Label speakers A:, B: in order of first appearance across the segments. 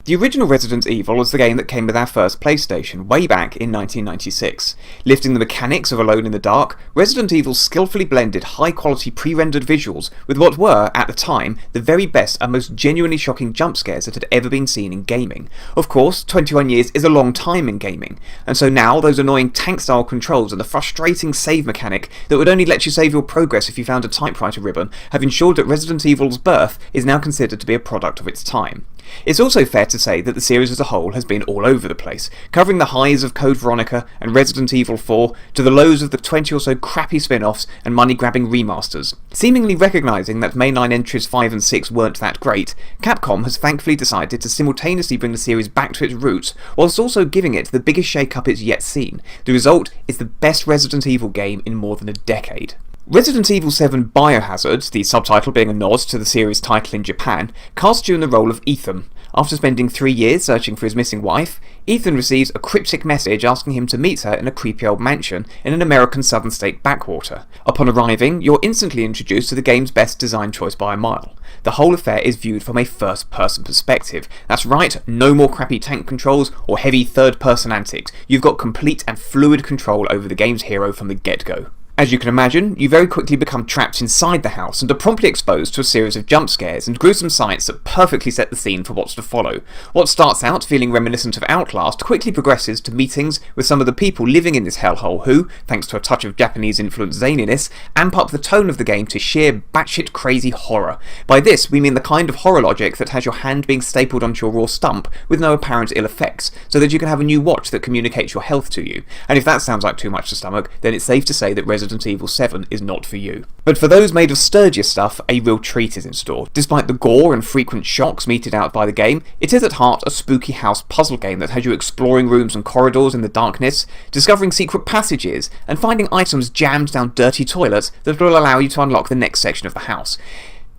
A: The original Resident Evil was the game that came with our first PlayStation, way back in 1996. Lifting the mechanics of Alone in the Dark, Resident Evil skillfully blended high-quality pre-rendered visuals with what were, at the time, the very best and most genuinely shocking jump scares that had ever been seen in gaming. Of course, 21 years is a long time in gaming, and so now those annoying tank-style controls and the frustrating save mechanic that would only let you save your progress if you found a typewriter ribbon have ensured that Resident Evil's birth is now considered to be a product of its time. It's also fair to say that the series as a whole has been all over the place, covering the highs of Code Veronica and Resident Evil 4 to the lows of the 20 or so crappy spin-offs and money-grabbing remasters. Seemingly recognising that mainline entries 5 and 6 weren't that great, Capcom has thankfully decided to simultaneously bring the series back to its roots, whilst also giving it the biggest shake-up it's yet seen. The result is the best Resident Evil game in more than a decade. Resident Evil VII Biohazard, the subtitle being a nod to the series' title in Japan, casts you in the role of Ethan. After spending 3 years searching for his missing wife, Ethan receives a cryptic message asking him to meet her in a creepy old mansion in an American southern state backwater. Upon arriving, you're instantly introduced to the game's best design choice by a mile. The whole affair is viewed from a first-person perspective. That's right, no more crappy tank controls or heavy third-person antics. You've got complete and fluid control over the game's hero from the get-go. As you can imagine, you very quickly become trapped inside the house and are promptly exposed to a series of jump scares and gruesome sights that perfectly set the scene for what's to follow. What starts out feeling reminiscent of Outlast quickly progresses to meetings with some of the people living in this hellhole who, thanks to a touch of Japanese-influenced zaniness, amp up the tone of the game to sheer batshit crazy horror. By this, we mean the kind of horror logic that has your hand being stapled onto your raw stump with no apparent ill effects, so that you can have a new watch that communicates your health to you. And if that sounds like too much to stomach, then it's safe to say that Resident Evil VII is not for you. But for those made of sturdier stuff, a real treat is in store. Despite the gore and frequent shocks meted out by the game, it is at heart a spooky house puzzle game that has you exploring rooms and corridors in the darkness, discovering secret passages, and finding items jammed down dirty toilets that will allow you to unlock the next section of the house.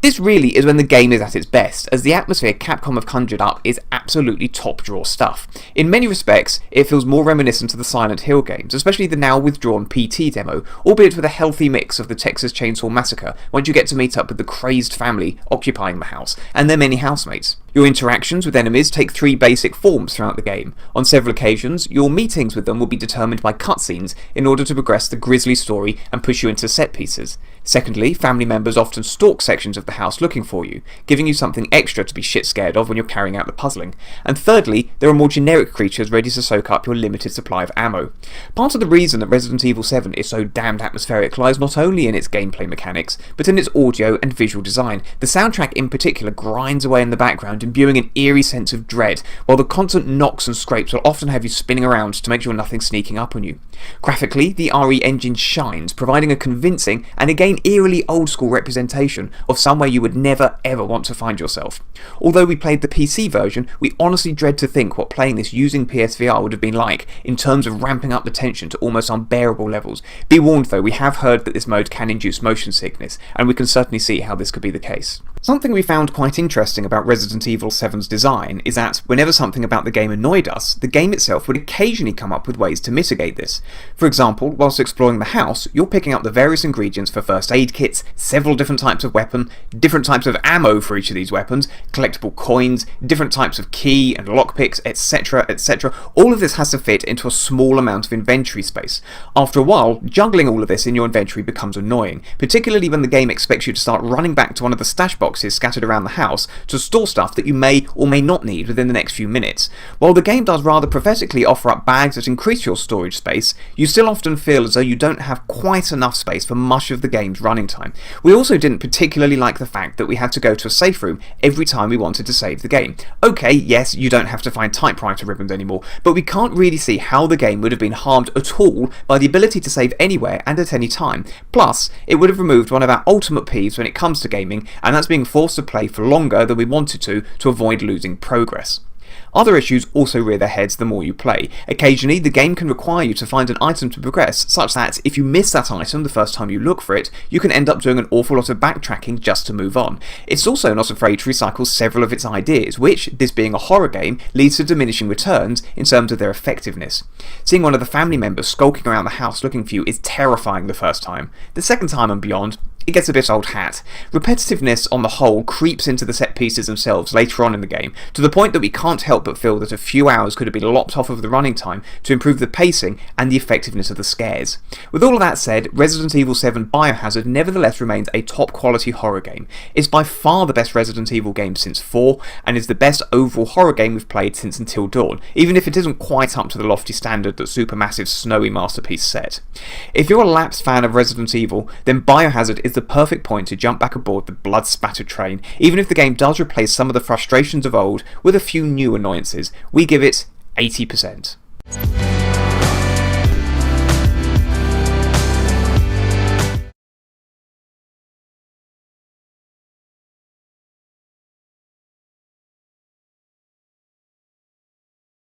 A: This really is when the game is at its best, as the atmosphere Capcom have conjured up is absolutely top-drawer stuff. In many respects, it feels more reminiscent of the Silent Hill games, especially the now withdrawn PT demo, albeit with a healthy mix of the Texas Chainsaw Massacre once you get to meet up with the crazed family occupying the house, and their many housemates. Your interactions with enemies take 3 basic forms throughout the game. On several occasions, your meetings with them will be determined by cutscenes in order to progress the grisly story and push you into set pieces. Secondly, family members often stalk sections of the house looking for you, giving you something extra to be shit scared of when you're carrying out the puzzling. And thirdly, there are more generic creatures ready to soak up your limited supply of ammo. Part of the reason that Resident Evil VII is so damned atmospheric lies not only in its gameplay mechanics, but in its audio and visual design. The soundtrack in particular grinds away in the background, imbuing an eerie sense of dread, while the constant knocks and scrapes will often have you spinning around to make sure nothing's sneaking up on you. Graphically, the RE engine shines, providing a convincing and again eerily old-school representation of somewhere you would never ever want to find yourself. Although we played the PC version, we honestly dread to think what playing this using PSVR would have been like in terms of ramping up the tension to almost unbearable levels. Be warned though, we have heard that this mode can induce motion sickness, and we can certainly see how this could be the case. Something we found quite interesting about Resident Evil VII's design is that whenever something about the game annoyed us, the game itself would occasionally come up with ways to mitigate this. For example, whilst exploring the house, you're picking up the various ingredients for first aid kits, several different types of weapon, different types of ammo for each of these weapons, collectible coins, different types of key and lockpicks, etc, etc. All of this has to fit into a small amount of inventory space. After a while, juggling all of this in your inventory becomes annoying, particularly when the game expects you to start running back to one of the stash boxes scattered around the house to store stuff that you may or may not need within the next few minutes. While the game does rather prophetically offer up bags that increase your storage space, you still often feel as though you don't have quite enough space for much of the game's running time. We also didn't particularly like the fact that we had to go to a safe room every time we wanted to save the game. Okay, yes, you don't have to find typewriter ribbons anymore, but we can't really see how the game would have been harmed at all by the ability to save anywhere and at any time. Plus, it would have removed one of our ultimate peeves when it comes to gaming, and that's being forced to play for longer than we wanted to avoid losing progress. Other issues also rear their heads the more you play. Occasionally, the game can require you to find an item to progress, such that if you miss that item the first time you look for it, you can end up doing an awful lot of backtracking just to move on. It's also not afraid to recycle several of its ideas, which, this being a horror game, leads to diminishing returns in terms of their effectiveness. Seeing one of the family members skulking around the house looking for you is terrifying the first time. The second time and beyond, it gets a bit old hat. Repetitiveness on the whole creeps into the set pieces themselves later on in the game, to the point that we can't help but feel that a few hours could have been lopped off of the running time to improve the pacing and the effectiveness of the scares. With all of that said, Resident Evil VII Biohazard nevertheless remains a top quality horror game. It's by far the best Resident Evil game since 4, and is the best overall horror game we've played since Until Dawn, even if it isn't quite up to the lofty standard that Supermassive's snowy masterpiece set. If you're a lapsed fan of Resident Evil, then Biohazard is the perfect point to jump back aboard the blood-spattered train, even if the game does replace some of the frustrations of old with a few new annoyances. We give it 80%.